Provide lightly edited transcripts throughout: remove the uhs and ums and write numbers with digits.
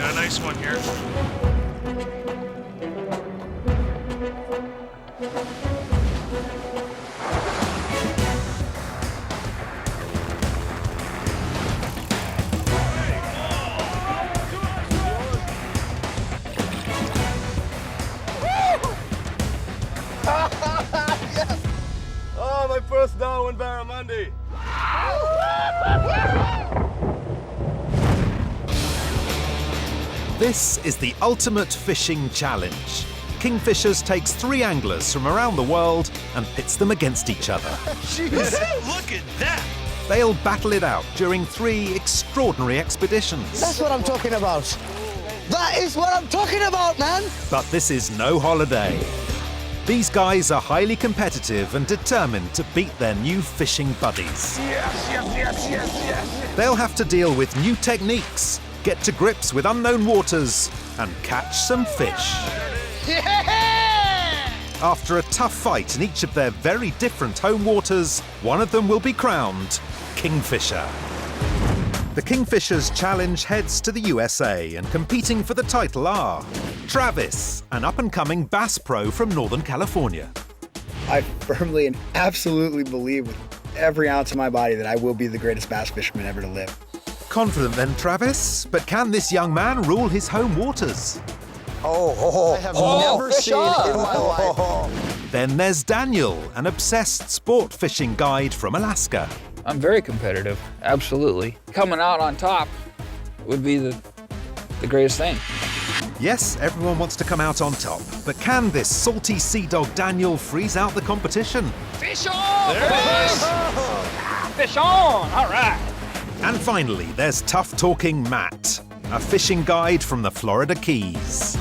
a nice one here. Yes! Oh, my first Darwin Barramundi. This is the ultimate fishing challenge. Kingfishers takes 3 anglers from around the world and pits them against each other. Look at that! They'll battle it out during 3 extraordinary expeditions. That's what I'm talking about. That is what I'm talking about, man. But this is no holiday. These guys are highly competitive and determined to beat their new fishing buddies. Yes. They'll have to deal with new techniques, get to grips with unknown waters, and catch some fish. Yeah! After a tough fight in each of their very different home waters, one of them will be crowned Kingfisher. The Kingfishers Challenge heads to the USA, and competing for the title are Travis, an up-and-coming bass pro from Northern California. I firmly and absolutely believe with every ounce of my body that I will be the greatest bass fisherman ever to live. Confident then, Travis, but can this young man rule his home waters? I have never seen in my life. Then there's Daniel, an obsessed sport fishing guide from Alaska. I'm very competitive, absolutely. Coming out on top would be the greatest thing. Yes, everyone wants to come out on top, but can this salty sea dog Daniel freeze out the competition? Fish on! There it is! Fish on! All right. And finally, there's tough-talking Matt, a fishing guide from the Florida Keys.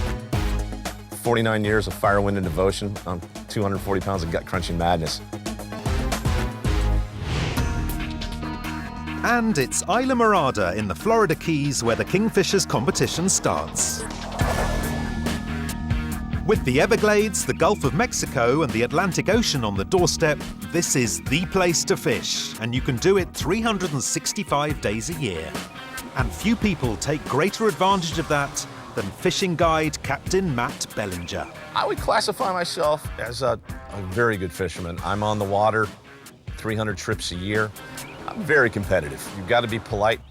49 years of fire, wind, and devotion on 240 pounds of gut-crunching madness. And it's Isla Morada in the Florida Keys where the Kingfishers competition starts. With the Everglades, the Gulf of Mexico, and the Atlantic Ocean on the doorstep, this is the place to fish, and you can do it 365 days a year. And few people take greater advantage of that than fishing guide Captain Matt Bellinger. I would classify myself as a very good fisherman. I'm on the water 300 trips a year. I'm very competitive. You've got to be polite,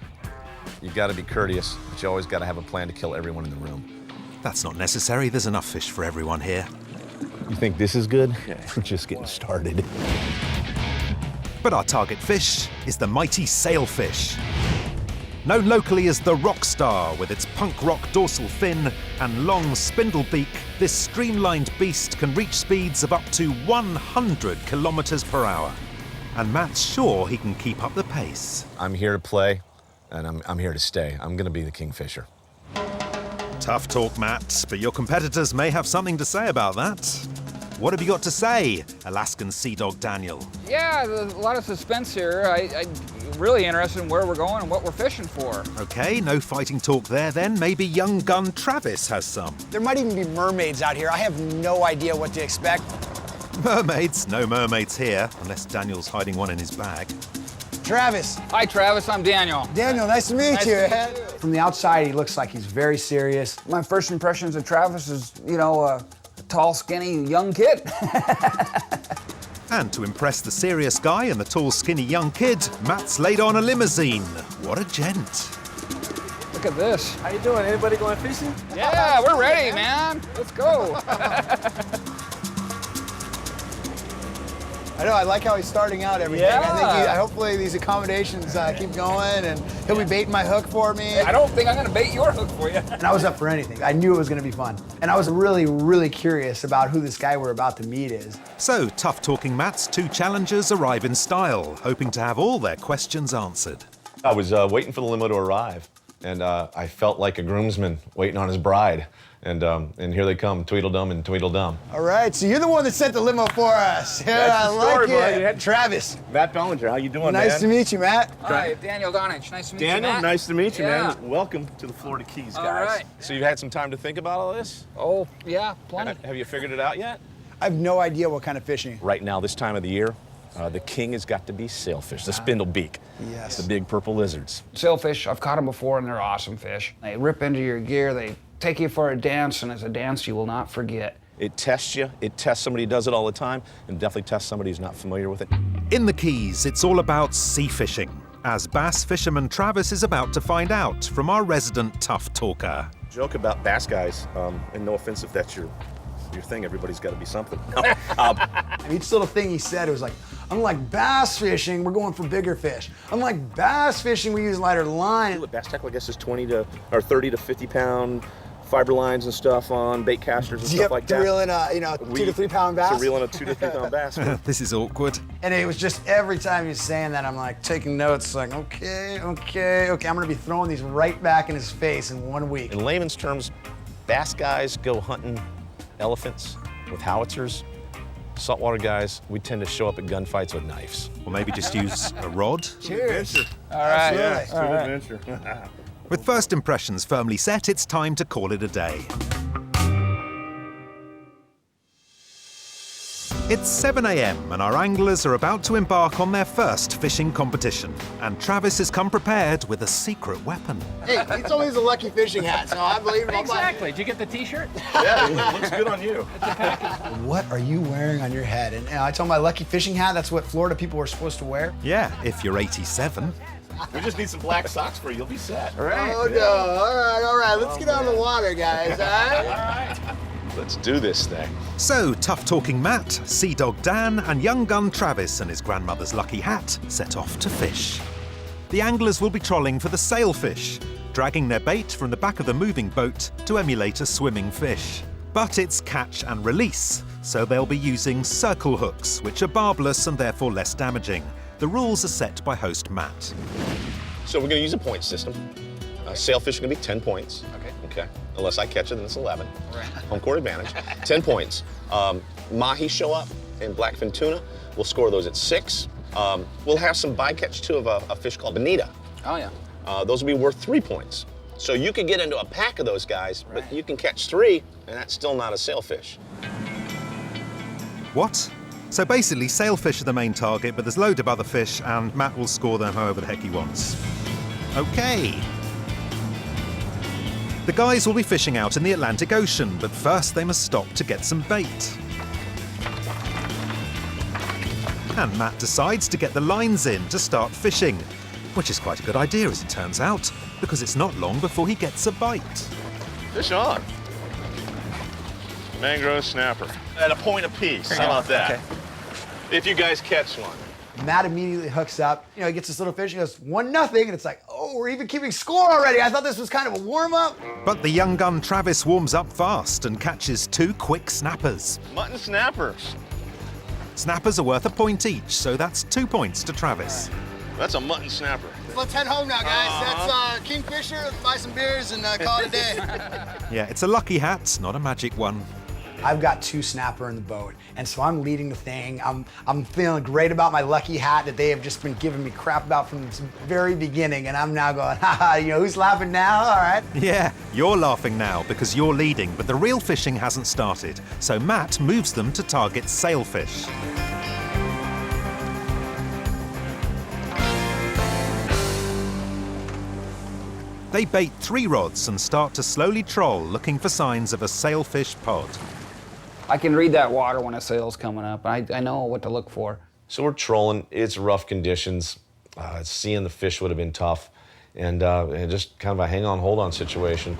you've got to be courteous, but you always got to have a plan to kill everyone in the room. That's not necessary. There's enough fish for everyone here. You think this is good? We're just getting started. But our target fish is the mighty sailfish. Known locally as the rock star, with its punk rock dorsal fin and long spindle beak, this streamlined beast can reach speeds of up to 100 kilometers per hour. And Matt's sure he can keep up the pace. I'm here to play, and I'm here to stay. I'm going to be the Kingfisher. Tough talk, Matt, but your competitors may have something to say about that. What have you got to say, Alaskan Sea Dog Daniel? Yeah, there's a lot of suspense here. I'm really interested in where we're going and what we're fishing for. Okay, no fighting talk there then. Maybe young gun Travis has some. There might even be mermaids out here. I have no idea what to expect. Mermaids? No mermaids here, unless Daniel's hiding one in his bag. Travis. Hi, Travis. I'm Daniel. Daniel, nice to meet Nice you. to meet you. From the outside, he looks like he's very serious. My first impressions of Travis is, a tall, skinny, young kid. And to impress the serious guy and the tall, skinny young kid, Matt's laid on a limousine. What a gent. Look at this. How you doing? Anybody going fishing? Yeah, we're ready, man. Let's go. I know, I like how he's starting out everything. Yeah. I think hopefully these accommodations keep going, and he'll be baiting my hook for me. I don't think I'm gonna bait your hook for you. And I was up for anything. I knew it was going to be fun. And I was really, really curious about who this guy we're about to meet is. So, tough-talking Matt's 2 challengers arrive in style, hoping to have all their questions answered. I was waiting for the limo to arrive, and I felt like a groomsman waiting on his bride. And here they come, Tweedledum and Tweedledum. All right, so you're the one that sent the limo for us. Yeah, That's I the like story, it. buddy. Travis, Matt Bellinger, how you doing, nice to meet you, Matt. Hi, Daniel Donich. Nice to meet you, Daniel, Matt. nice to meet you, Yeah. man. Welcome to the Florida Keys, guys. All right. So you've had some time to think about all this? Oh, yeah, plenty. Have you figured it out yet? I have no idea what kind of fishing. Right now, this time of the year, The king has got to be sailfish, the spindlebeak. Yes. The big purple lizards. Sailfish, I've caught them before and they're awesome fish. They rip into your gear, they take you for a dance, and it's a dance you will not forget. It tests you. It tests somebody who does it all the time, and definitely tests somebody who's not familiar with it. In the Keys, it's all about sea fishing, as bass fisherman Travis is about to find out from our resident tough talker. Joke about bass guys, and no offense if that's your thing, everybody's got to be something. No, And each little thing he said, it was like, unlike bass fishing, we're going for bigger fish. Unlike bass fishing, we use lighter line. bass tackle, I guess, is 30 to 50 pound fiber lines and stuff on bait casters and stuff like to that. reel in a 2 to 3 pound bass. To reel in a 2 to 3 pound bass. This is awkward. And it was just every time he was saying that, I'm like taking notes, like, okay, I'm gonna be throwing these right back in his face in 1 week. In layman's terms, bass guys go hunting elephants with howitzers. Saltwater guys, we tend to show up at gunfights with knives. Or maybe just use a rod. Cheers. All right. Yeah, It's an adventure. With first impressions firmly set, it's time to call it a day. It's 7 a.m. and our anglers are about to embark on their first fishing competition. And Travis has come prepared with a secret weapon. Hey, he told me he's a lucky fishing hat, so I believe him. Exactly. Did you get the T-shirt? Yeah, it looks good on you. What are you wearing on your head? And I told him my lucky fishing hat, that's what Florida people were supposed to wear. Yeah, if you're 87. We just need some black socks for you. You'll be set. Oh, no. All right. Let's get on the water, guys, all right? Let's do this thing. So, tough-talking Matt, Sea Dog Dan, and young gun Travis and his grandmother's lucky hat set off to fish. The anglers will be trolling for the sailfish, dragging their bait from the back of the moving boat to emulate a swimming fish. But it's catch and release, so they'll be using circle hooks, which are barbless and therefore less damaging. The rules are set by host Matt. So we're going to use a point system. Sailfish are going to be 10 points. Okay. Unless I catch it, then it's 11. Right. Home court advantage. 10 points. Mahi show up and blackfin tuna. We'll score those at 6. We'll have some bycatch too of a fish called bonita. Oh, yeah. Those will be worth 3 points. So you could get into a pack of those guys, but you can catch 3, and that's still not a sailfish. What? So basically, sailfish are the main target, but there's loads of other fish, and Matt will score them however the heck he wants. Okay. The guys will be fishing out in the Atlantic Ocean, but first they must stop to get some bait. And Matt decides to get the lines in to start fishing, which is quite a good idea as it turns out, because it's not long before he gets a bite. Fish on. Mangrove snapper. At a point apiece. How about that? Okay. If you guys catch one. Matt immediately hooks up. You know, he gets this little fish. He goes 1-0, and it's like, oh, we're even keeping score already. I thought this was kind of a warm-up. But the young gun Travis warms up fast and catches 2 quick snappers. Mutton snappers. Snappers are worth a point each, so that's 2 points to Travis. That's a mutton snapper. Let's head home now, guys. That's Kingfisher. Let's buy some beers and call it a day. Yeah, it's a lucky hat, not a magic one. I've got 2 snapper in the boat, and so I'm leading the thing. I'm feeling great about my lucky hat that they have just been giving me crap about from the very beginning, and I'm now going, haha, you know, who's laughing now? All right. Yeah, you're laughing now because you're leading, but the real fishing hasn't started, so Matt moves them to target sailfish. They bait 3 rods and start to slowly troll, looking for signs of a sailfish pod. I can read that water when a sail's coming up. I know what to look for. So we're trolling. It's rough conditions. Seeing the fish would have been tough. And just kind of a hang-on, hold-on situation.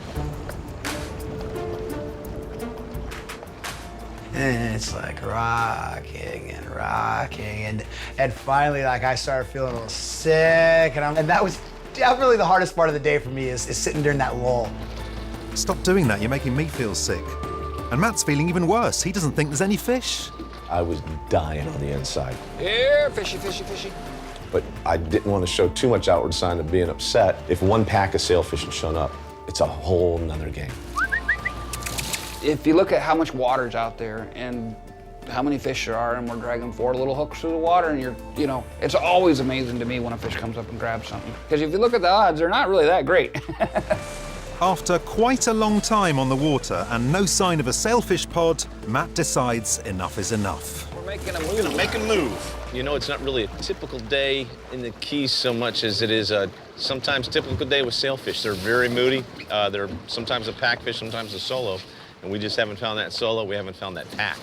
And it's like rocking and rocking, and finally, like, I started feeling a little sick, and that was definitely the hardest part of the day for me is sitting during that lull. Stop doing that, you're making me feel sick. And Matt's feeling even worse. He doesn't think there's any fish. I was dying on the inside. Here, fishy, fishy, fishy. But I didn't want to show too much outward sign of being upset. If one pack of sailfish had shown up, it's a whole nother game. If you look at how much water's out there and how many fish there are, and we're dragging 4 little hooks through the water, and you know, it's always amazing to me when a fish comes up and grabs something. Because if you look at the odds, they're not really that great. After quite a long time on the water and no sign of a sailfish pod, Matt decides enough is enough. We're making a move. Make a move. You know, it's not really a typical day in the Keys so much as it is a sometimes typical day with sailfish. They're very moody. They're sometimes a pack fish, sometimes a solo. And we just haven't found that solo. We haven't found that pack.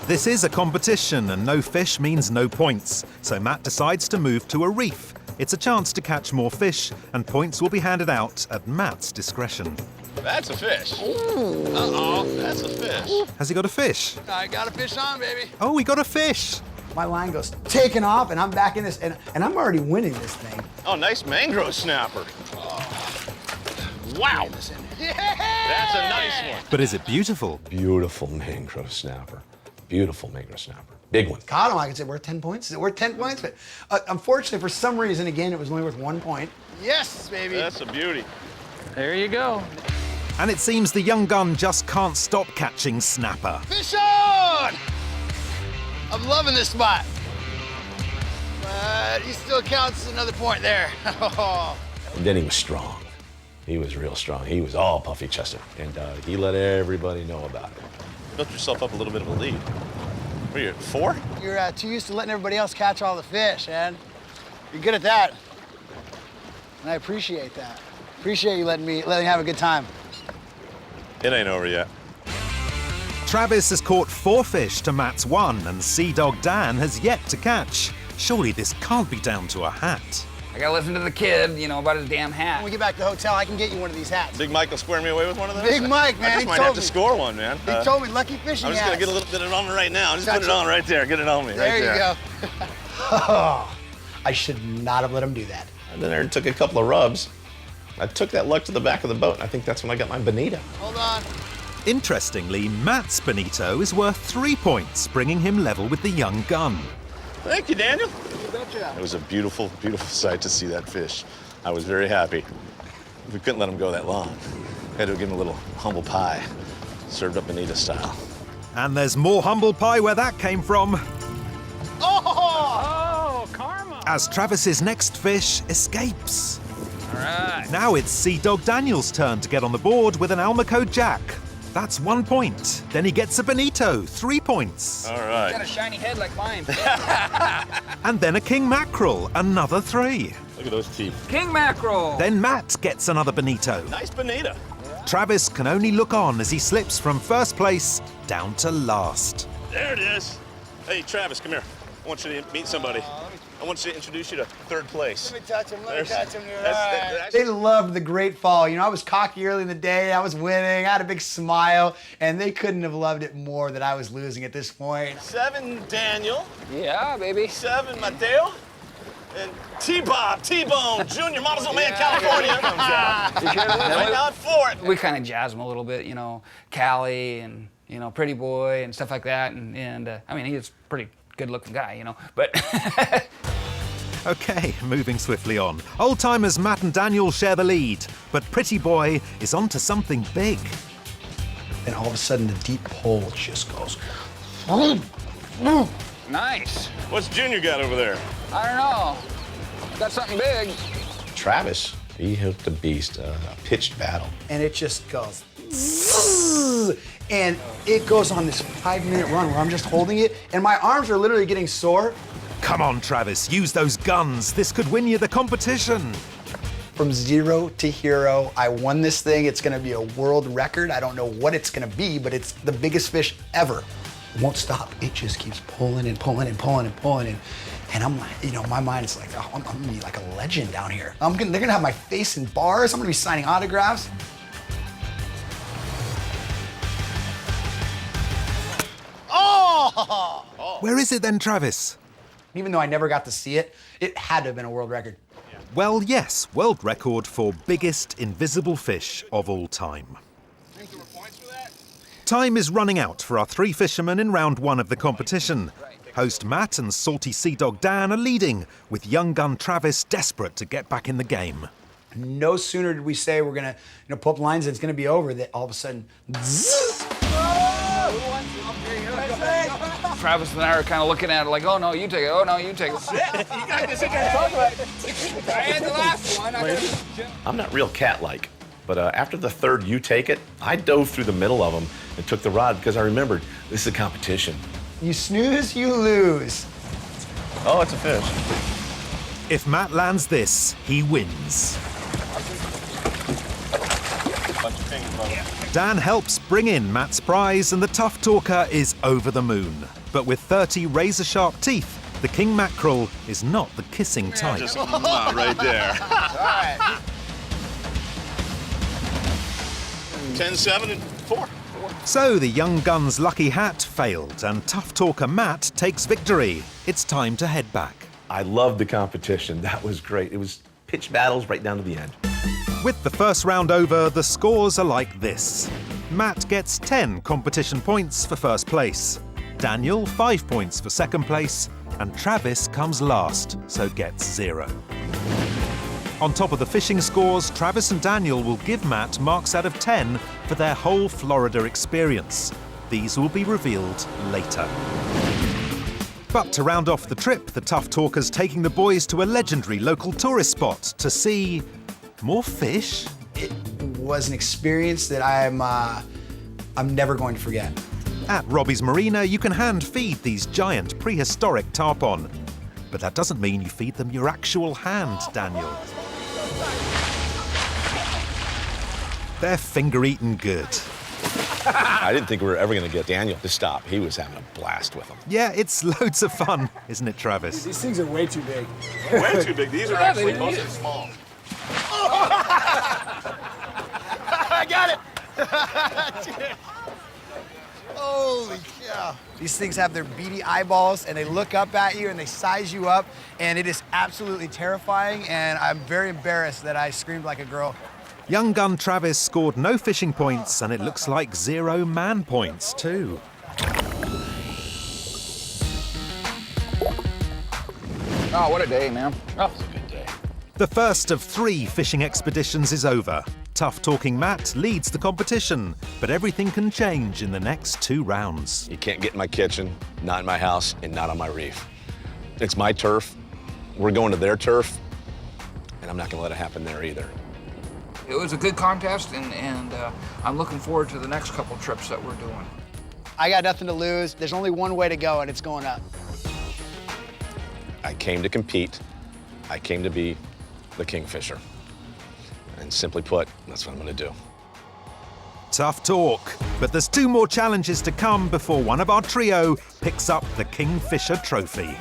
This is a competition and no fish means no points. So Matt decides to move to a reef. It's a chance to catch more fish and points will be handed out at Matt's discretion. That's a fish. Uh-oh, that's a fish. Has he got a fish? I got a fish on, baby. Oh, he got a fish. My line goes taking off, and I'm back in this, and I'm already winning this thing. Oh, nice mangrove snapper. Wow. That's a nice one. But is it beautiful? Beautiful mangrove snapper. Beautiful mangrove snapper. Big one. Caught him, I could say, worth 10 points? Is it worth 10 points? But unfortunately, for some reason, again, it was only worth 1 point. Yes, baby. That's a beauty. There you go. And it seems the young gun just can't stop catching snapper. Fish on! I'm loving this spot. But he still counts as another point there. And then he was strong. He was real strong. He was all puffy chested. And he let everybody know about it. Built yourself up a little bit of a lead. What are you, 4? You're too used to letting everybody else catch all the fish, man. You're good at that. And I appreciate that. Appreciate you letting me have a good time. It ain't over yet. Travis has caught 4 fish to Matt's 1 and Sea Dog Dan has yet to catch. Surely this can't be down to a hat. I gotta listen to the kid, you know, about his damn hat. When we get back to the hotel, I can get you one of these hats. Big Mike will square me away with one of those? Big Mike, man, I just he might told have to me. score one, man. He told me lucky fishing I'm just gonna get a little bit on me right now. Just put it on right there. Get it on me There right there. you go. Oh, I should not have let him do that. I went there and took a couple of rubs. I took that luck to the back of the boat, and I think that's when I got my bonito. Hold on. Interestingly, Matt's bonito is worth 3 points, bringing him level with the young gun. Thank you, Daniel. You betcha. It was a beautiful, beautiful sight to see that fish. I was very happy. We couldn't let him go that long. Had to give him a little humble pie, served up bonito style. And there's more humble pie where that came from. Oh, karma. As Travis's next fish escapes. All right. Now it's Sea Dog Daniel's turn to get on the board with an Almaco Jack. That's 1 point. Then he gets a bonito, 3 points. All Got right. a shiny head like mine. And then a king mackerel, another 3. Look at those teeth. King mackerel. Then Matt gets another bonito. Nice bonito. Travis can only look on as he slips from first place down to last. There it is. Hey, Travis, come here. I want you to meet somebody. I want you to introduce you to third place. Let me touch him. Let me touch him. That's- They loved the Great Fall. You know, I was cocky early in the day. I was winning. I had a big smile. And they couldn't have loved it more that I was losing at this point. 7, Daniel. Yeah, baby. 7, Mateo. And T-Bob, T-Bone, Junior, Models of Man, California comes out. Right now at 4. We kind of jazz him a little bit, you know, Callie and, you know, Pretty Boy and stuff like that. And I mean, he's a pretty good-looking guy, you know, but... Okay, moving swiftly on. Old timers Matt and Daniel share the lead, but Pretty Boy is on to something big. And all of a sudden, the deep hole just goes. Nice. What's Junior got over there? I don't know. Got something big. Travis, he hooked a beast, a pitched battle. And it just goes. And it goes on this 5-minute run where I'm just holding it, and my arms are literally getting sore. Come on, Travis, use those guns. This could win you the competition. From 0 to hero, I won this thing. It's gonna be a world record. I don't know what it's gonna be, but it's the biggest fish ever. It won't stop. It just keeps pulling and pulling and pulling and pulling. And I'm like, you know, my mind is like, oh, I'm gonna be like a legend down here. They're gonna have my face in bars. I'm gonna be signing autographs. Oh! Where is it then, Travis? Even though I never got to see it, it had to have been a world record. Well, yes, world record for biggest invisible fish of all time. Time is running out for our 3 fishermen in round 1 of the competition. Host Matt and salty Sea Dog Dan are leading, with young gun Travis desperate to get back in the game. No sooner did we say we're gonna, pull up lines and it's gonna be over, that all of a sudden, zzz. Travis and I are kind of looking at it like, oh no, you take it. Oh no, you take it. You guys can sit there and talk about it. I had the last one. I'm not real cat-like, but after the third you take it, I dove through the middle of them and took the rod because I remembered this is a competition. You snooze, you lose. Oh, it's a fish. If Matt lands this, he wins. Bunch of fingers on it. Dan helps bring in Matt's prize, and the tough talker is over the moon. But with 30 razor-sharp teeth, the king mackerel is not the kissing type. Just right there. All right. 10-7 and 4. So the young gun's lucky hat failed, and tough talker Matt takes victory. It's time to head back. I loved the competition. That was great. It was pitch battles right down to the end. With the first round over, the scores are like this. Matt gets 10 competition points for first place. Daniel, 5 points for second place. And Travis comes last, so gets 0. On top of the fishing scores, Travis and Daniel will give Matt marks out of 10 for their whole Florida experience. These will be revealed later. But to round off the trip, the tough talker's taking the boys to a legendary local tourist spot to see more fish. It was an experience that I'm never going to forget. At Robbie's Marina, you can hand feed these giant prehistoric tarpon. But that doesn't mean you feed them your actual hand, Daniel. They're finger-eating good. I didn't think we were ever going to get Daniel to stop. He was having a blast with them. Yeah, it's loads of fun, isn't it, Travis? These things are way too big. Way too big. These are actually mostly small. I got it. Holy cow. These things have their beady eyeballs and they look up at you and they size you up, and it is absolutely terrifying, and I'm very embarrassed that I screamed like a girl. Young gun Travis scored no fishing points, and it looks like 0 man points too. Oh, what a day, man. Oh, It's a good day. The first of 3 fishing expeditions is over. Tough-talking Matt leads the competition, but everything can change in the next 2 rounds. You can't get in my kitchen, not in my house, and not on my reef. It's my turf. We're going to their turf, and I'm not going to let it happen there either. it was a good contest, and I'm looking forward to the next couple trips that we're doing. I got nothing to lose. There's only one way to go, and it's going up. I came to compete. I came to be the kingfisher. And simply put, that's what I'm going to do. Tough talk, but there's 2 more challenges to come before one of our trio picks up the Kingfisher Trophy.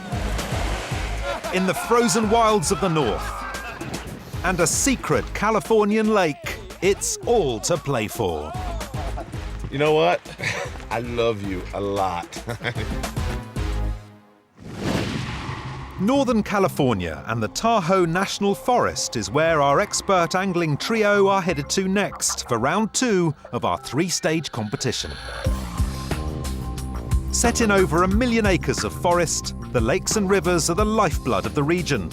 In the frozen wilds of the north and a secret Californian lake, it's all to play for. You know what? I love you a lot. Northern California and the Tahoe National Forest is where our expert angling trio are headed to next for round 2 of our 3-stage competition. Set in over 1 million acres of forest, the lakes and rivers are the lifeblood of the region.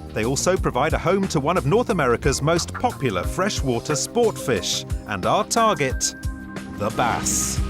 They also provide a home to one of North America's most popular freshwater sport fish, and our target, the bass.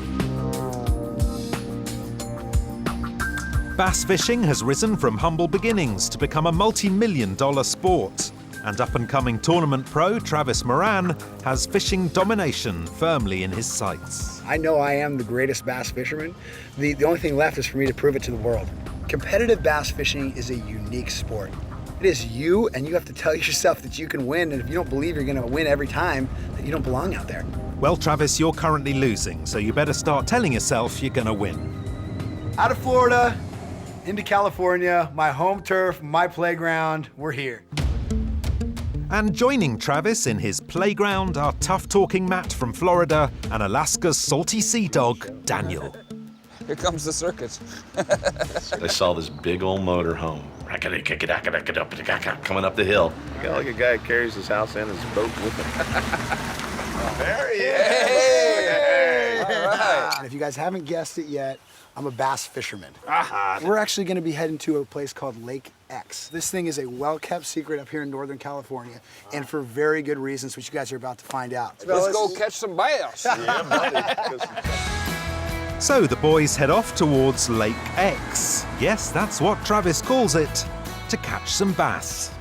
Bass fishing has risen from humble beginnings to become a multi-million-dollar sport. And up-and-coming tournament pro Travis Moran has fishing domination firmly in his sights. I know I am the greatest bass fisherman. The only thing left is for me to prove it to the world. Competitive bass fishing is a unique sport. It is you, and you have to tell yourself that you can win, and if you don't believe you're gonna win every time, then you don't belong out there. Well, Travis, you're currently losing, so you better start telling yourself you're gonna win. Out of Florida, into California, my home turf, my playground, we're here. And joining Travis in his playground are tough-talking Matt from Florida and Alaska's salty sea dog, Daniel. Here comes the circus. I saw this big old motor home coming up the hill. Kind of like a guy who carries his house and his boat with him. There he is. And if you guys haven't guessed it yet, I'm a bass fisherman. We're actually going to be heading to a place called Lake X. This thing is a well-kept secret up here in Northern California, and for very good reasons, which you guys are about to find out. Let's go catch some bass. Yeah, buddy. So the boys head off towards Lake X. Yes, that's what Travis calls it, to catch some bass.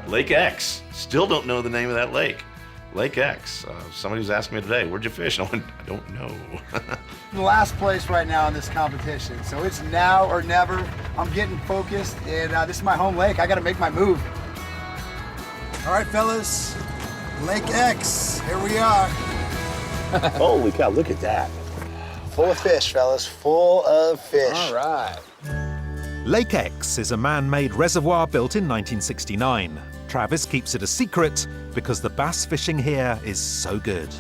Lake X. Still don't know the name of that lake. Lake X. Somebody was asking me today, where'd you fish? And I went, I don't know. In last place right now in this competition, so it's now or never. I'm getting focused, and this is my home lake. I got to make my move. All right, fellas, Lake X, here we are. Holy cow, look at that. Full of fish, fellas, full of fish. All right. Lake X is a man-made reservoir built in 1969. Travis keeps it a secret because the bass fishing here is so good.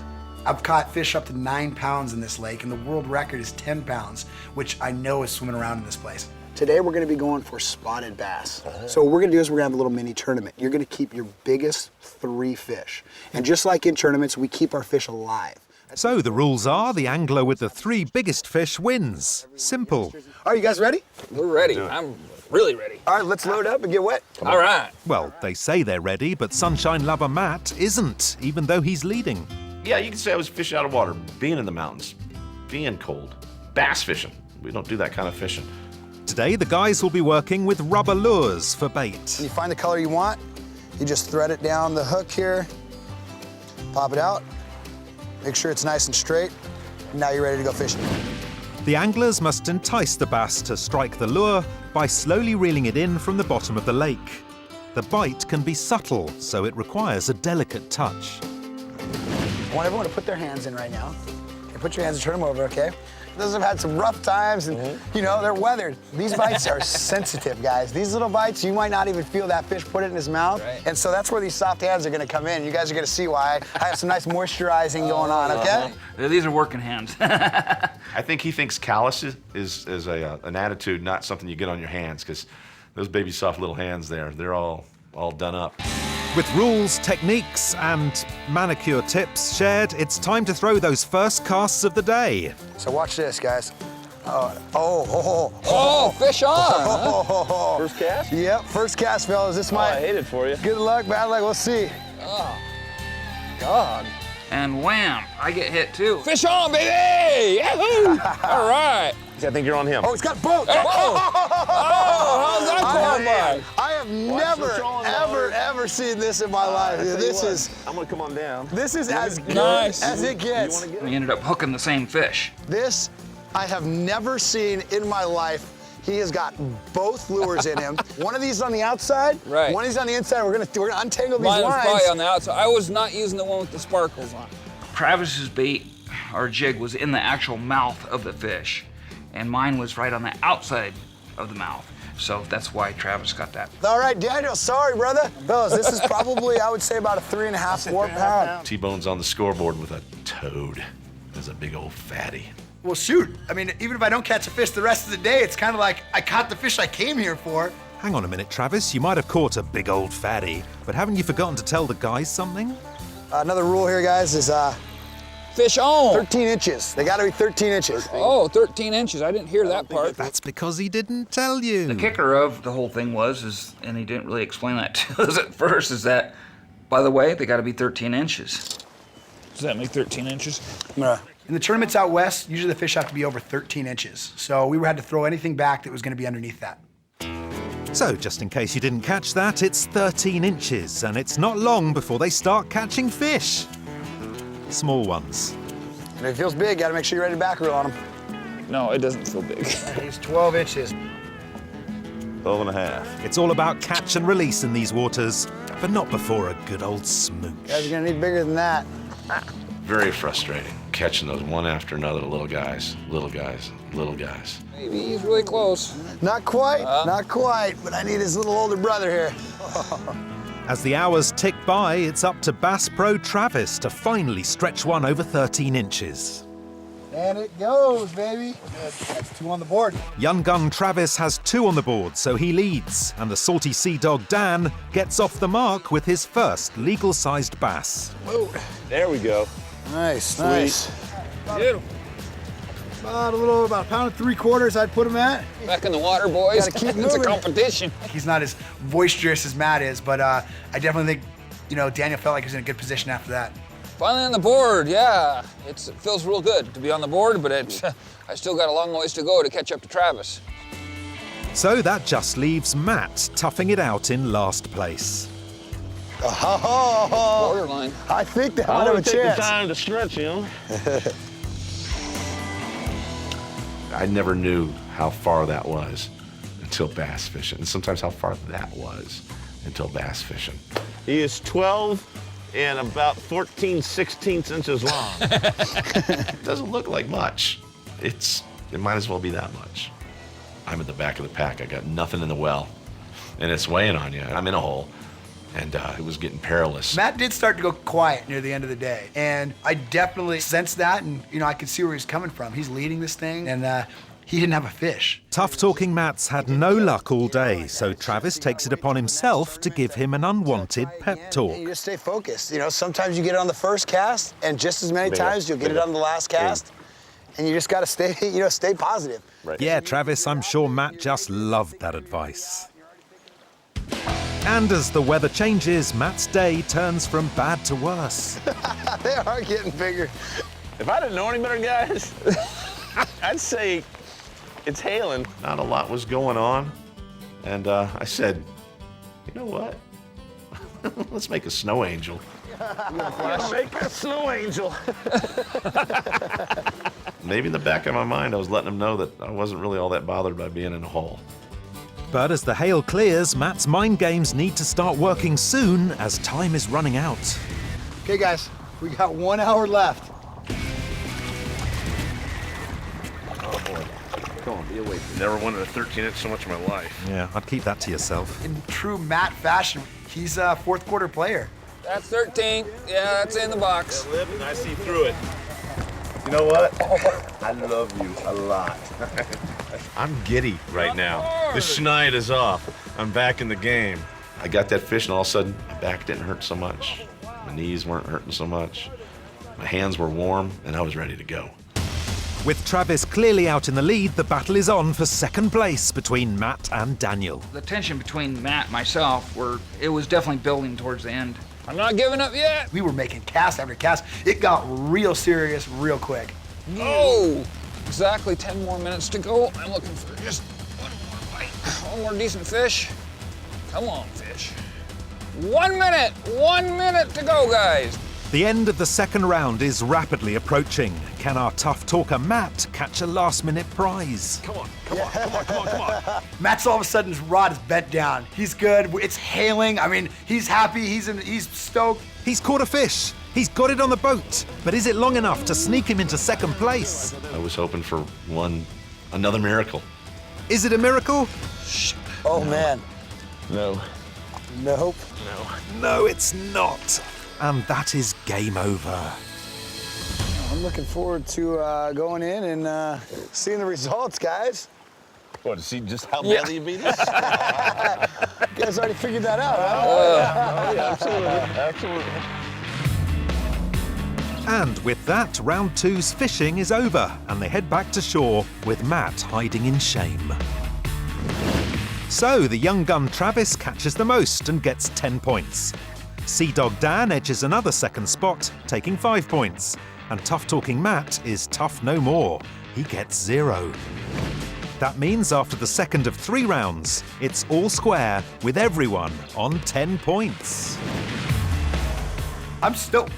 I've caught fish up to 9 pounds in this lake, and the world record is 10 pounds, which I know is swimming around in this place. Today we're gonna be going for spotted bass. So what we're gonna do is we're gonna have a little mini tournament. You're gonna keep your biggest 3 fish. And just like in tournaments, we keep our fish alive. So the rules are the angler with the 3 biggest fish wins. Simple. Are you guys ready? We're ready. I'm really ready. All right, let's load up and get wet. All right. Well, they say they're ready, but sunshine lover Matt isn't, even though he's leading. Yeah, you can say I was fishing out of water, being in the mountains, being cold, bass fishing. We don't do that kind of fishing. Today, the guys will be working with rubber lures for bait. When you find the color you want, you just thread it down the hook here, pop it out, make sure it's nice and straight, and now you're ready to go fishing. The anglers must entice the bass to strike the lure by slowly reeling it in from the bottom of the lake. The bite can be subtle, so it requires a delicate touch. I want everyone to put their hands in right now. Okay, put your hands and turn them over, okay? Those have had some rough times and, you know, they're weathered. These bites are sensitive, guys. These little bites, you might not even feel that fish put it in his mouth. Right. And so that's where these soft hands are gonna come in. You guys are gonna see why. I have some nice moisturizing going on, okay? These are working hands. I think he thinks callous is an attitude, not something you get on your hands, because those baby soft little hands there, they're all done up. With rules, techniques, and manicure tips shared, it's time to throw those first casts of the day. So watch this, guys. Fish on! Huh? First cast? Yep, first cast, fellas. This I might. hate it for you. Good luck, bad luck, we'll see. God. And wham, I get hit too. Fish on, baby! Yahoo! All right. I think you're on him. Oh, he's got a boat! How's that going by? I have never, ever seen this in my life. I'm gonna come on down. This is as good Nice. as it gets. We ended up hooking the same fish. This I have never seen in my life. He has got both lures in him. One of these is on the outside. Right. One of these on the inside. We're gonna untangle these Mine was lines. probably on the outside. I was not using the one with the sparkles on. Travis's bait, or jig, was in the actual mouth of the fish, and mine was right on the outside of the mouth. So that's why Travis got that. All right, Daniel, sorry, brother. Fellas, this is probably, I would say, about a 3.5, 4 pound. T-Bone's on the scoreboard with a toad. There's a big old fatty. Well, shoot. I mean, even if I don't catch a fish the rest of the day, it's kind of like I caught the fish I came here for. Hang on a minute, Travis. You might have caught a big old fatty, but haven't you forgotten to tell the guys something? Another rule here, guys, is Fish on! 13 inches. They gotta be 13 inches. Oh, 13 inches. I didn't hear that part. That's because he didn't tell you. The kicker of the whole thing was, and he didn't really explain that to us at first, is that, by the way, they gotta be 13 inches. Does that make 13 inches? In the tournaments out west, usually the fish have to be over 13 inches. So we had to throw anything back that was going to be underneath that. So, just in case you didn't catch that, it's 13 inches, and it's not long before they start catching fish. Small ones. And if it feels big, gotta make sure you're ready to back reel on him. No, it doesn't feel big. He's 12 inches. 12 and a half. It's all about catch and release in these waters, but not before a good old smooch. Guys are gonna need bigger than that. Very frustrating, catching those one after another, little guys, little guys, little guys. Maybe he's really close. Not quite, but I need his little older brother here. As the hours tick by, it's up to Bass Pro Travis to finally stretch one over 13 inches. And it goes, baby. That's 2 on the board. Young gun Travis has 2 on the board, so he leads, and the salty sea dog Dan gets off the mark with his first legal-sized bass. There we go. Nice, nice. Beautiful. About a pound and 3/4 I'd put him at. Back in the water, boys. Gotta keep It's a moving. competition. He's not as boisterous as Matt is, but I definitely think, Daniel felt like he was in a good position after that. Finally on the board, yeah. It feels real good to be on the board, but I still got a long ways to go to catch up to Travis. So that just leaves Matt toughing it out in last place. Oh, Borderline. I think that I might have a want to take the chance. time to stretch him. I never knew how far that was until bass fishing, and sometimes how far that was until bass fishing. He is 12 and about 14/16 inches long. It doesn't look like much. It might as well be that much. I'm at the back of the pack. I got nothing in the well, and it's weighing on you. I'm in a hole, and it was getting perilous. Matt did start to go quiet near the end of the day, and I definitely sensed that, and I could see where he's coming from. He's leading this thing, and he didn't have a fish. Tough-talking Matt's had no luck all day, so Travis takes it upon himself to give him an unwanted pep talk. You just stay focused. Sometimes you get it on the first cast, and just as many times you'll get it on the last cast, and you just got to stay, stay positive. Right. Yeah, Travis, I'm sure Matt just loved that advice. And as the weather changes, Matt's day turns from bad to worse. They are getting bigger. If I didn't know any better, guys, I'd say it's hailing. Not a lot was going on, and I said, you know what? Let's make a snow angel. Make a snow angel. Maybe in the back of my mind, I was letting him know that I wasn't really all that bothered by being in a hole. But as the hail clears, Matt's mind games need to start working soon as time is running out. Okay, guys, we got 1 hour left. Come on, be away from me. Never wanted a 13-inch so much in my life. Yeah, I'd keep that to yourself. In true Matt fashion, he's a fourth quarter player. That's 13. Yeah, that's in the box. And I see through it. You know what? I love you a lot. I'm giddy right now. The schneid is off. I'm back in the game. I got that fish, and all of a sudden, my back didn't hurt so much. My knees weren't hurting so much. My hands were warm, and I was ready to go. With Travis clearly out in the lead, the battle is on for second place between Matt and Daniel. The tension between Matt and myself it was definitely building towards the end. I'm not giving up yet. We were making cast after cast. It got real serious real quick. Oh, exactly 10 more minutes to go. I'm looking for just one more bite. One more decent fish. Come on, fish. 1 minute. 1 minute to go, guys. The end of the second round is rapidly approaching. Can our tough talker Matt catch a last-minute prize? Come on, come on, come on, come on, come on. Matt's all of a sudden, his rod is bent down. He's good. It's hailing. I mean, he's happy. He's stoked. He's caught a fish. He's got it on the boat. But is it long enough to sneak him into second place? I was hoping for another miracle. Is it a miracle? Oh, man. No. Nope. No, it's not. And that is game over. I'm looking forward to going in and seeing the results, guys. What, to see just how badly you beat us? You guys already figured that out, huh? Oh, yeah, absolutely. Absolutely. And with that, round two's fishing is over, and they head back to shore with Matt hiding in shame. So the young gun Travis catches the most and gets 10 points. Sea Dog Dan edges another second spot, taking 5 points. And tough-talking Matt is tough no more. He gets 0. That means after the second of 3 rounds, it's all square with everyone on 10 points. I'm stoked.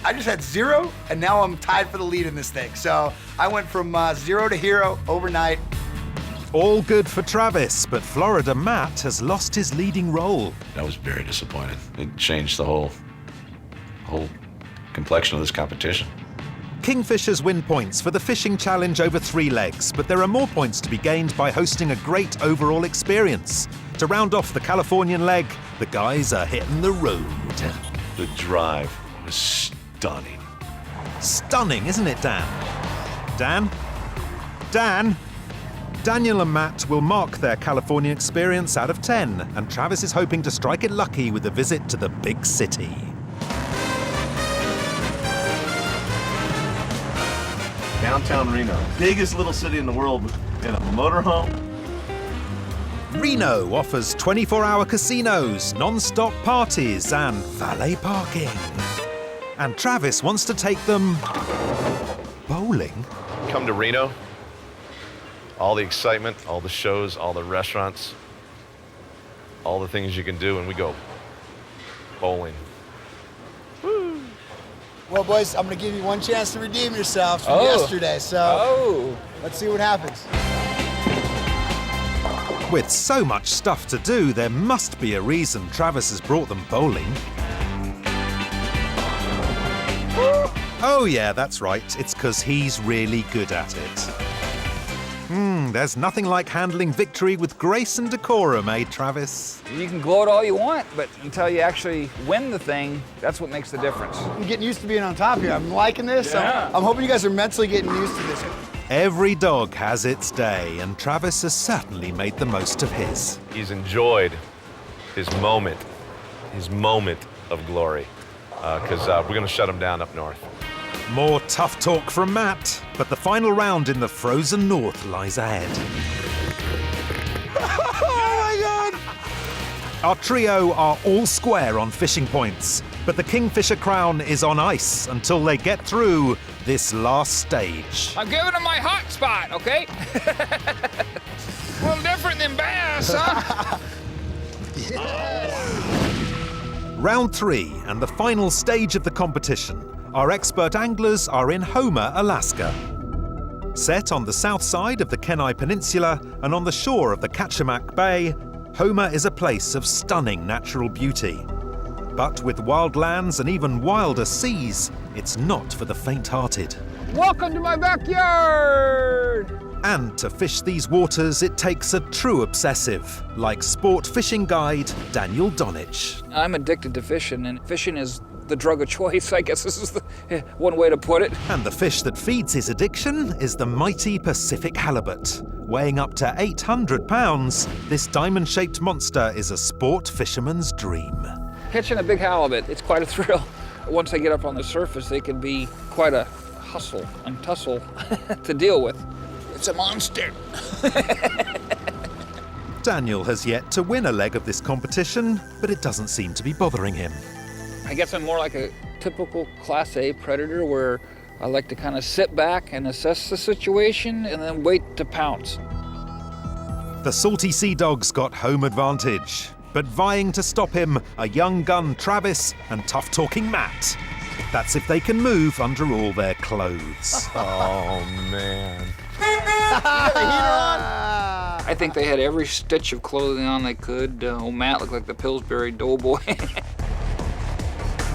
I just had 0, and now I'm tied for the lead in this thing. So I went from 0 to hero overnight. All good for Travis, but Florida Matt has lost his leading role. I was very disappointed. It changed the whole complexion of this competition. Kingfishers win points for the fishing challenge over 3 legs, but there are more points to be gained by hosting a great overall experience. To round off the Californian leg, the guys are hitting the road. The drive was stunning. Stunning, isn't it, Dan? Dan? Dan? Daniel and Matt will mark their California experience out of 10, and Travis is hoping to strike it lucky with a visit to the big city. Downtown Reno, biggest little city in the world, in a motorhome. Reno offers 24-hour casinos, non-stop parties, and valet parking. And Travis wants to take them bowling. Come to Reno. All the excitement, all the shows, all the restaurants, all the things you can do, and we go bowling. Well, boys, I'm gonna give you one chance to redeem yourselves from Oh. yesterday, so Oh. let's see what happens. With so much stuff to do, there must be a reason Travis has brought them bowling. Oh yeah, that's right. It's because he's really good at it. There's nothing like handling victory with grace and decorum, eh, Travis? You can gloat all you want, but until you actually win the thing, that's what makes the difference. I'm getting used to being on top here. I'm liking this. Yeah. I'm hoping you guys are mentally getting used to this. Every dog has its day, and Travis has certainly made the most of his. He's enjoyed his moment of glory, because we're going to shut him down up north. More tough talk from Matt, but the final round in the frozen north lies ahead. Oh my God! Our trio are all square on fishing points, but the Kingfisher crown is on ice until they get through this last stage. I'm giving him my hot spot, okay? A little different than bass, huh? Round 3 and the final stage of the competition. Our expert anglers are in Homer, Alaska. Set on the south side of the Kenai Peninsula and on the shore of the Kachemak Bay, Homer is a place of stunning natural beauty. But with wild lands and even wilder seas, it's not for the faint-hearted. Welcome to my backyard! And to fish these waters, it takes a true obsessive, like sport fishing guide Daniel Donich. I'm addicted to fishing, and fishing is the drug of choice, I guess this is the one way to put it. And the fish that feeds his addiction is the mighty Pacific halibut. Weighing up to 800 pounds, this diamond-shaped monster is a sport fisherman's dream. Catching a big halibut, it's quite a thrill. Once they get up on the surface, they can be quite a hustle and tussle to deal with. It's a monster. Daniel has yet to win a leg of this competition, but it doesn't seem to be bothering him. I guess I'm more like a typical Class A predator where I like to kind of sit back and assess the situation and then wait to pounce. The salty sea dog's got home advantage, but vying to stop him are young gun Travis and tough-talking Matt. That's if they can move under all their clothes. Oh, man. I think they had every stitch of clothing on they could. Matt looked like the Pillsbury Doughboy.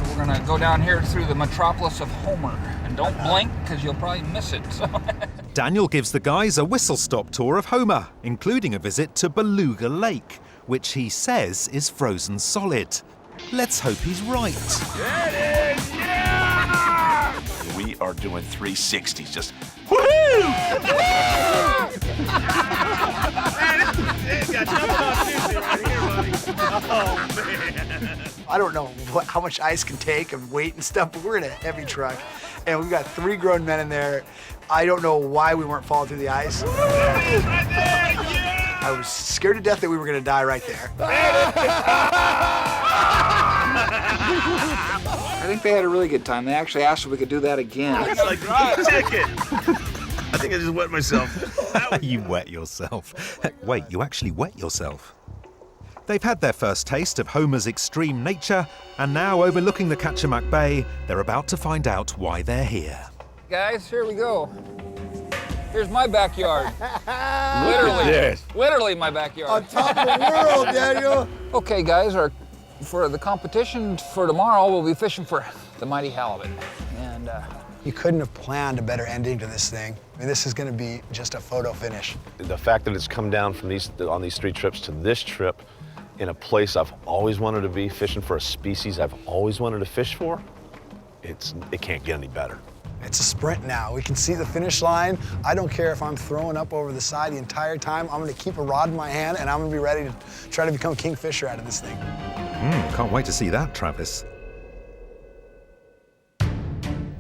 We're gonna go down here through the metropolis of Homer. And don't blink, because you'll probably miss it. Daniel gives the guys a whistle-stop tour of Homer, including a visit to Beluga Lake, which he says is frozen solid. Let's hope he's right. There it is! Yeah! We are doing 360s, just I don't know how much ice can take and weight and stuff, but we're in a heavy truck, and we've got 3 grown men in there. I don't know why we weren't falling through the ice. I was scared to death that we were going to die right there. I think they had a really good time. They actually asked if we could do that again. It's like a ticket. I think I just wet myself. You wet yourself. Wait, you actually wet yourself? They've had their first taste of Homer's extreme nature, and now overlooking the Kachemak Bay, they're about to find out why they're here. Guys, here we go. Here's my backyard. Literally my backyard. Top of the world, Daniel. Okay, guys, for the competition for tomorrow, we'll be fishing for the mighty halibut. And You couldn't have planned a better ending to this thing. I mean, this is going to be just a photo finish. The fact that it's come down from on these 3 trips to this trip in a place I've always wanted to be, fishing for a species I've always wanted to fish for, it can't get any better. It's a sprint now. We can see the finish line. I don't care if I'm throwing up over the side the entire time. I'm going to keep a rod in my hand, and I'm going to be ready to try to become kingfisher out of this thing. Can't wait to see that, Travis.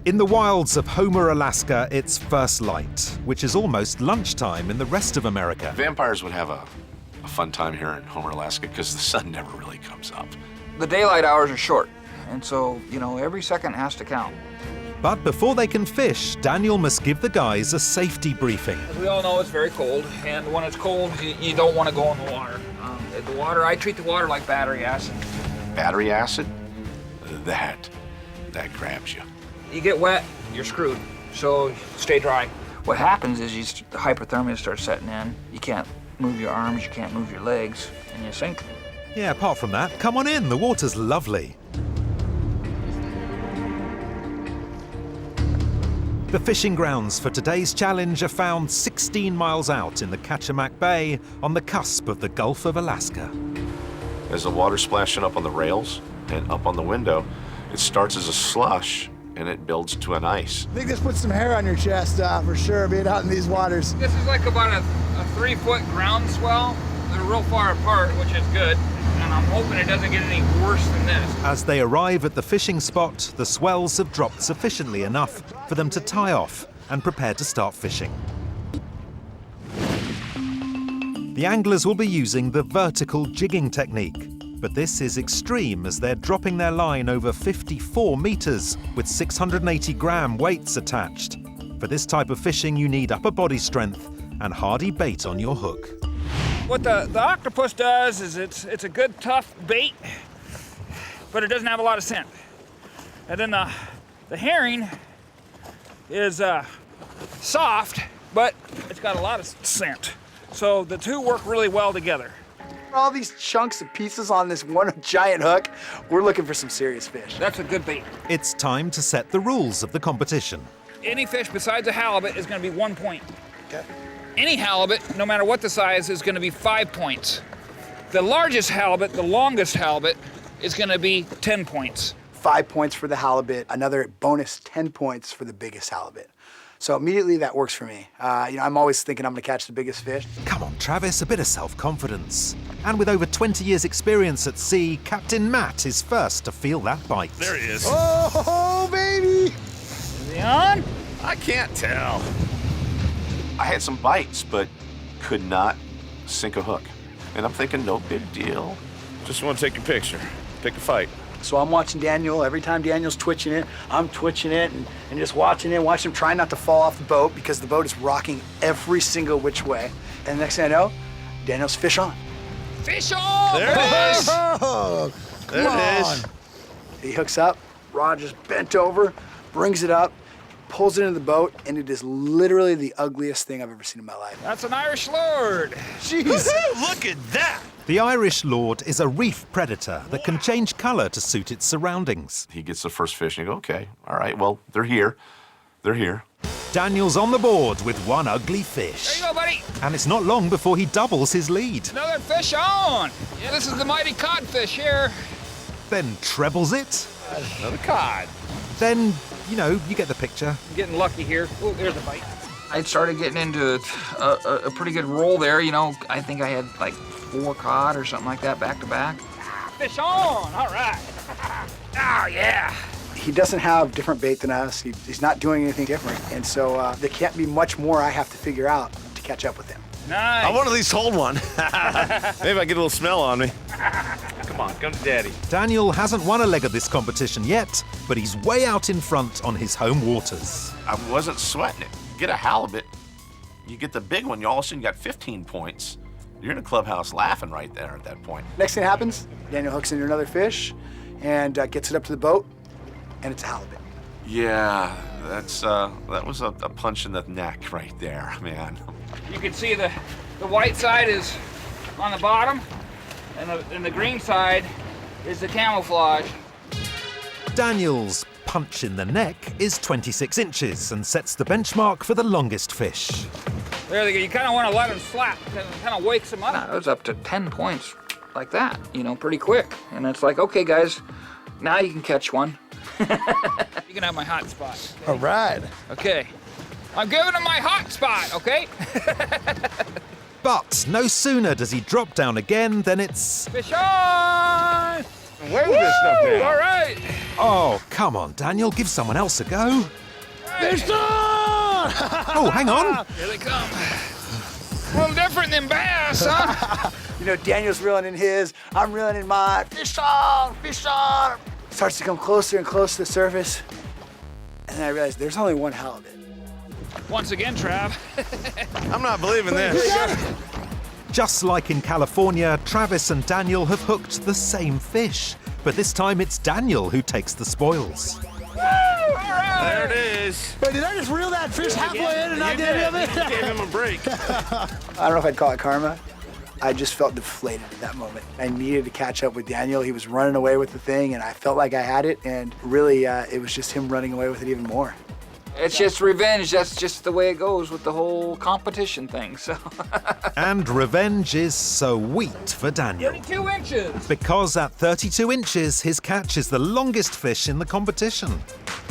In the wilds of Homer, Alaska, it's first light, which is almost lunchtime in the rest of America. vampires would have a fun time here in Homer, Alaska, because the sun never really comes up. the daylight hours are short. And so, every second has to count. But before they can fish, Daniel must give the guys a safety briefing. As we all know, it's very cold, and when it's cold, you don't want to go in the water. I treat the water like battery acid. Battery acid? that grabs you. You get wet, you're screwed. So stay dry. What happens is hypothermia starts setting in. You can't move your arms, you can't move your legs, and you sink. Yeah, apart from that, come on in, the water's lovely. The fishing grounds for today's challenge are found 16 miles out in the Kachemak Bay on the cusp of the Gulf of Alaska. As the water's splashing up on the rails and up on the window, it starts as a slush and it builds to an ice. I think this puts some hair on your chest for sure, being out in these waters. This is like about a 3-foot ground swell. They're real far apart, which is good. And I'm hoping it doesn't get any worse than this. As they arrive at the fishing spot, the swells have dropped sufficiently enough for them to tie off and prepare to start fishing. The anglers will be using the vertical jigging technique, but this is extreme as they're dropping their line over 54 meters with 680-gram weights attached. For this type of fishing, you need upper body strength and hardy bait on your hook. What the octopus does is it's a good tough bait, but it doesn't have a lot of scent. And then the herring is soft, but it's got a lot of scent. So the two work really well together. All these chunks of pieces on this one giant hook, we're looking for some serious fish. That's a good bait. It's time to set the rules of the competition. Any fish besides a halibut is going to be 1 point. Okay. Any halibut, no matter what the size, is going to be 5 points. The largest halibut, the longest halibut, is going to be 10 points. 5 points for the halibut, another bonus 10 points for the biggest halibut. So immediately that works for me. I'm always thinking I'm going to catch the biggest fish. Come on, Travis, a bit of self-confidence. And with over 20 years' experience at sea, Captain Matt is first to feel that bite. There he is. Oh, baby! Is he on? I can't tell. I had some bites, but could not sink a hook. And I'm thinking, no big deal. Just want to take a picture. Pick a fight. So I'm watching Daniel. Every time Daniel's twitching it, I'm twitching it and just watching him trying not to fall off the boat because the boat is rocking every single which way. And the next thing I know, Daniel's fish on. Fish on! There it is. Oh, There it is. He hooks up, rod just bent over, brings it up, pulls it into the boat, and it is literally the ugliest thing I've ever seen in my life. That's an Irish lord. Jeez. Look at that. The Irish lord is a reef predator that can change colour to suit its surroundings. He gets the first fish and you go, okay, all right, well, they're here. They're here. Daniel's on the board with one ugly There fish. you go, buddy. And it's not long before he doubles his lead. Another fish on. Yeah, this is the mighty codfish here. Then trebles it. Another cod. Then, you get the picture. I'm getting lucky here. Oh, there's a bite. I started getting into a pretty good roll there. I think I had like 4 cod or something like that back to back. Fish on, all right. Oh, yeah. He doesn't have different bait than us. He's not doing anything different. And so there can't be much more I have to figure out to catch up with him. Nice. I want at least hold one. Maybe I get a little smell on me. Come on, come to daddy. Daniel hasn't won a leg of this competition yet, but he's way out in front on his home waters. I wasn't sweating it. You get a halibut, you get the big one, you all of a sudden got 15 points. You're in a clubhouse laughing right there at that point. Next thing happens, Daniel hooks into another fish and gets it up to the boat, and it's a halibut. Yeah, that was a punch in the neck right there, man. You can see the white side is on the bottom, and the green side is the camouflage. Daniel's punch in the neck is 26 inches and sets the benchmark for the longest fish. There they go. You kind of want to let them slap because it kind of wakes them up. It was up to 10 points like that, pretty quick. And it's like, okay, guys, now you can catch one. You can have my hot spot. Okay? All right. Okay. I'm giving him my hot spot, okay? But no sooner does he drop down again than it's... Fish on! Where's this stuff now? All right. Oh, come on, Daniel, give someone else a go. Fish on! Oh, hang on. Here they come. A little different than bass, huh? Daniel's reeling in his, I'm reeling in mine. Fish on, fish on. Starts to come closer and closer to the surface. And then I realize there's only one halibut. Once again, Trav. I'm not believing this. Just like in California, Travis and Daniel have hooked the same fish, But this time it's Daniel who takes the spoils. There it is. Wait, did I just reel that fish halfway in and not get any of You it? gave him a break. I don't know if I'd call it karma. I just felt deflated at that moment. I needed to catch up with Daniel. He was running away with the thing, and I felt like I had it, and really, it was just him running away with it even more. It's just revenge. That's just the way it goes with the whole competition thing. So. And revenge is sweet for Daniel. 32 inches. Because at 32 inches, his catch is the longest fish in the competition.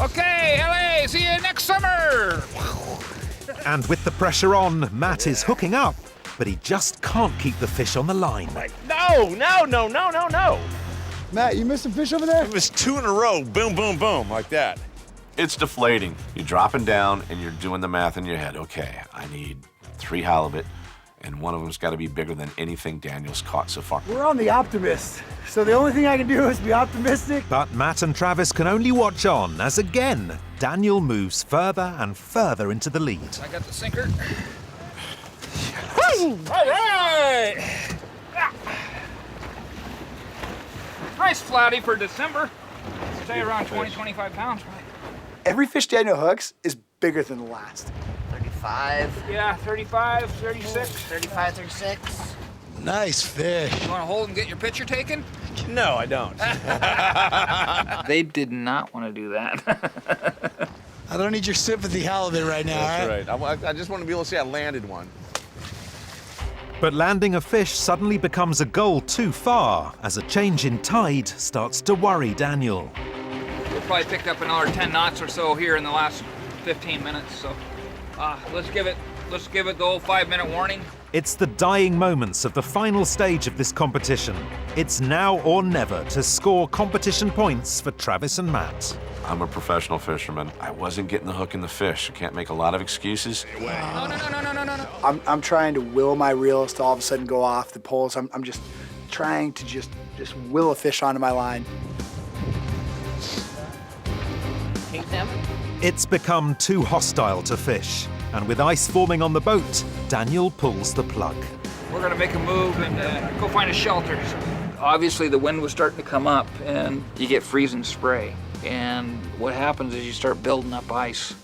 Okay, LA, see you next summer. And with the pressure on, Matt is hooking up, but he just can't keep the fish on the line. No, no, no, no, no, no. Matt, you missed a fish over there? It was 2 in a row. Boom, boom, boom, like that. It's deflating. You're dropping down and you're doing the math in your head. Okay, I need 3 halibut, and one of them's got to be bigger than anything Daniel's caught so far. We're on the optimist, so the only thing I can do is be optimistic. But Matt and Travis can only watch on as again, Daniel moves further and further into the lead. I got the sinker. All right. Nice flatty for December. Say around 20, 25 pounds, right? Every fish Daniel hooks is bigger than the last. 35, Yeah, 35, 36. 35, 36. Nice fish. You want to hold and get your picture taken? No, I don't. They did not want to do that. I don't need your sympathy halibut right now, That's right. I just want to be able to say I landed one. But landing a fish suddenly becomes a goal too far as a change in tide starts to worry Daniel. We probably picked up another 10 knots or so here in the last 15 minutes. So let's give it the old 5-minute warning. It's the dying moments of the final stage of this competition. It's now or never to score competition points for Travis and Matt. I'm a professional fisherman. I wasn't getting the hook in the fish. I can't make a lot of excuses. No. I'm trying to will my reels to all of a sudden go off the poles. I'm just trying to just will a fish onto my line. King salmon? It's become too hostile to fish, and with ice forming on the boat, Daniel pulls the plug. We're gonna make a move and go find a shelter. Obviously the wind was starting to come up and you get freezing spray. And what happens is you start building up ice.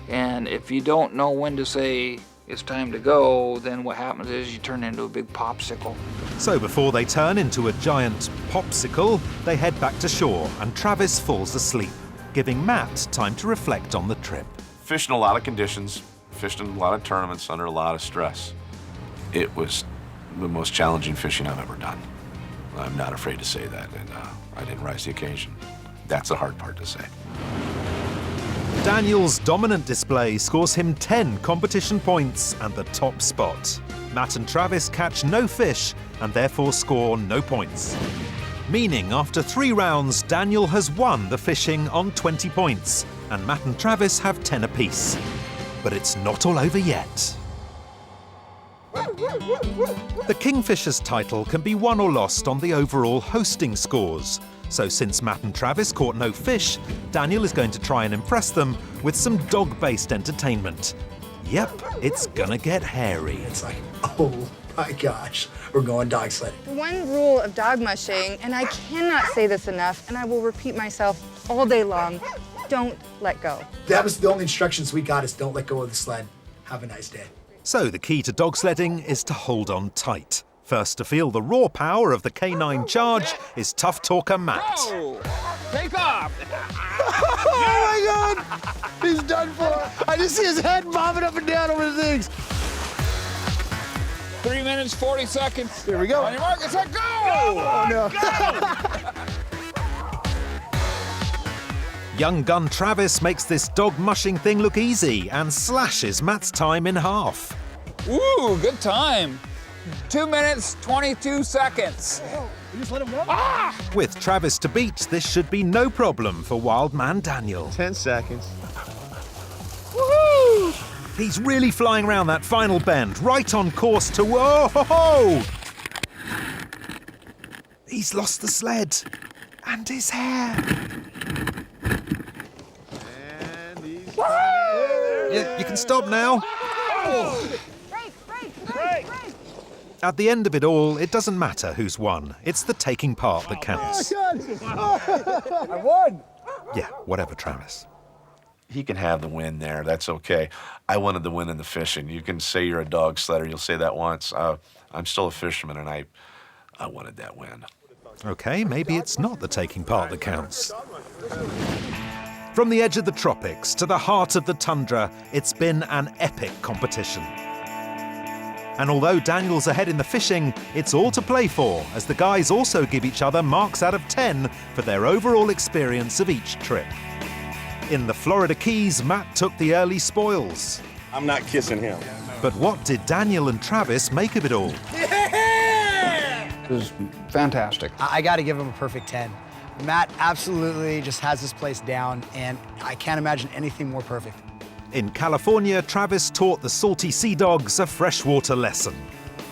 And if you don't know when to say it's time to go, then what happens is you turn into a big popsicle. So before they turn into a giant popsicle, they head back to shore and Travis falls asleep, giving Matt time to reflect on the trip. Fished in a lot of conditions, fished in a lot of tournaments under a lot of stress. It was the most challenging fishing I've ever done. I'm not afraid to say that, and I didn't rise to the occasion. That's the hard part to say. Daniel's dominant display scores him 10 competition points and the top spot. Matt and Travis catch no fish and therefore score no points. Meaning after 3 rounds, Daniel has won the fishing on 20 points and Matt and Travis have 10 apiece. But it's not all over yet. The Kingfisher's title can be won or lost on the overall hosting scores. So since Matt and Travis caught no fish, Daniel is going to try and impress them with some dog-based entertainment. Yep, it's gonna get hairy. It's like, oh my gosh, we're going dog sledding. One rule of dog mushing, and I cannot say this enough, and I will repeat myself all day long, don't let go. That was the only instructions we got is don't let go of the sled. Have a nice day. So the key to dog sledding is to hold on tight. First to feel the raw power of the canine charge is tough talker Matt. Oh, take off! Oh my God! He's done for. I just see his head bobbing up and down over the things. 3 minutes, 40 seconds. Here we go. On your mark, it's like go! Oh no. Young gun Travis makes this dog mushing thing look easy and slashes Matt's time in half. Ooh, good time. 2 minutes, 22 seconds. You just let him go? With Travis to beat, this should be no problem for wild man Daniel. 10 seconds. Woohoo! He's really flying around that final bend, right on course to whoa! He's lost the sled and his hair. And he's You can stop now. Break. At the end of it all, it doesn't matter who's won. It's the taking part that counts. I won! Yeah, whatever, Travis. He can have the win there. That's okay. I wanted the win in the fishing. You can say you're a dog sledder. You'll say that once. I'm still a fisherman, and I wanted that win. Okay, maybe it's not the taking part that counts. From the edge of the tropics to the heart of the tundra, it's been an epic competition. And although Daniel's ahead in the fishing, it's all to play for, as the guys also give each other marks out of 10 for their overall experience of each trip. In the Florida Keys, Matt took the early spoils. I'm not kissing him. But what did Daniel and Travis make of it all? It was fantastic. I got to give him a perfect 10. Matt absolutely just has this place down, and I can't imagine anything more perfect. In California, Travis taught the salty sea dogs a freshwater lesson.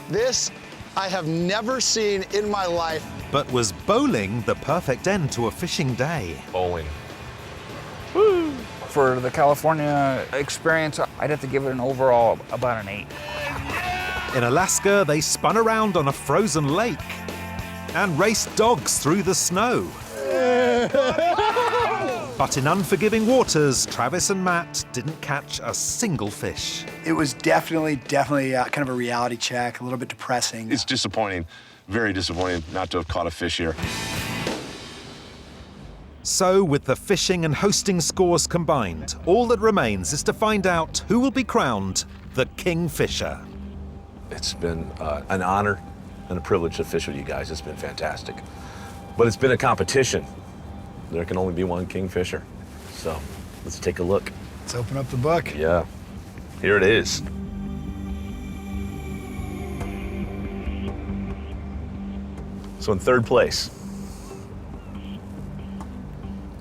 This I have never seen in my life. But was bowling the perfect end to a fishing day? Bowling. For the California experience, I'd have to give it an overall about an 8. In Alaska, they spun around on a frozen lake and raced dogs through the snow. But in unforgiving waters, Travis and Matt didn't catch a single fish. It was definitely kind of a reality check, a little bit depressing. It's disappointing, very disappointing not to have caught a fish here. So, with the fishing and hosting scores combined, all that remains is to find out who will be crowned the Kingfisher. It's been an honor and a privilege to fish with you guys. It's been fantastic. But it's been a competition. There can only be one Kingfisher. So let's take a look. Let's open up the book. Yeah, here it is. So in third place,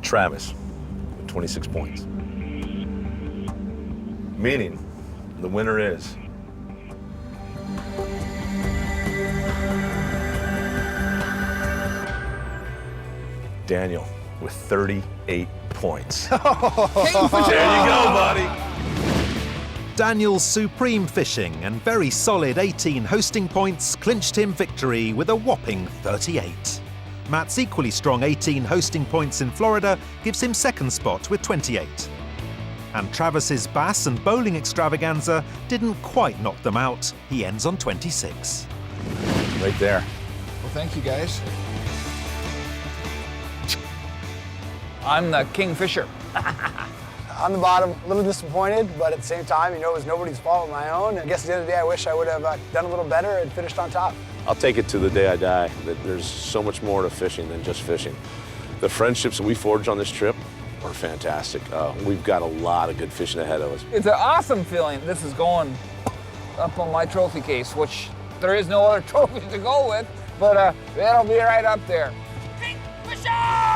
Travis with 26 points. Meaning the winner is Daniel with 38 points. There you go, buddy. Daniel's supreme fishing and very solid 18 hosting points clinched him victory with a whopping 38. Matt's equally strong 18 hosting points in Florida gives him second spot with 28. And Travis's bass and bowling extravaganza didn't quite knock them out. He ends on 26. Right there. Well, thank you, guys. I'm the Kingfisher. On the bottom, a little disappointed, but at the same time, it was nobody's fault but my own. I guess at the end of the day, I wish I would have done a little better and finished on top. I'll take it to the day I die, that there's so much more to fishing than just fishing. The friendships that we forged on this trip are fantastic. We've got a lot of good fishing ahead of us. It's an awesome feeling. This is going up on my trophy case, which there is no other trophy to go with, but that'll be right up there. Kingfisher!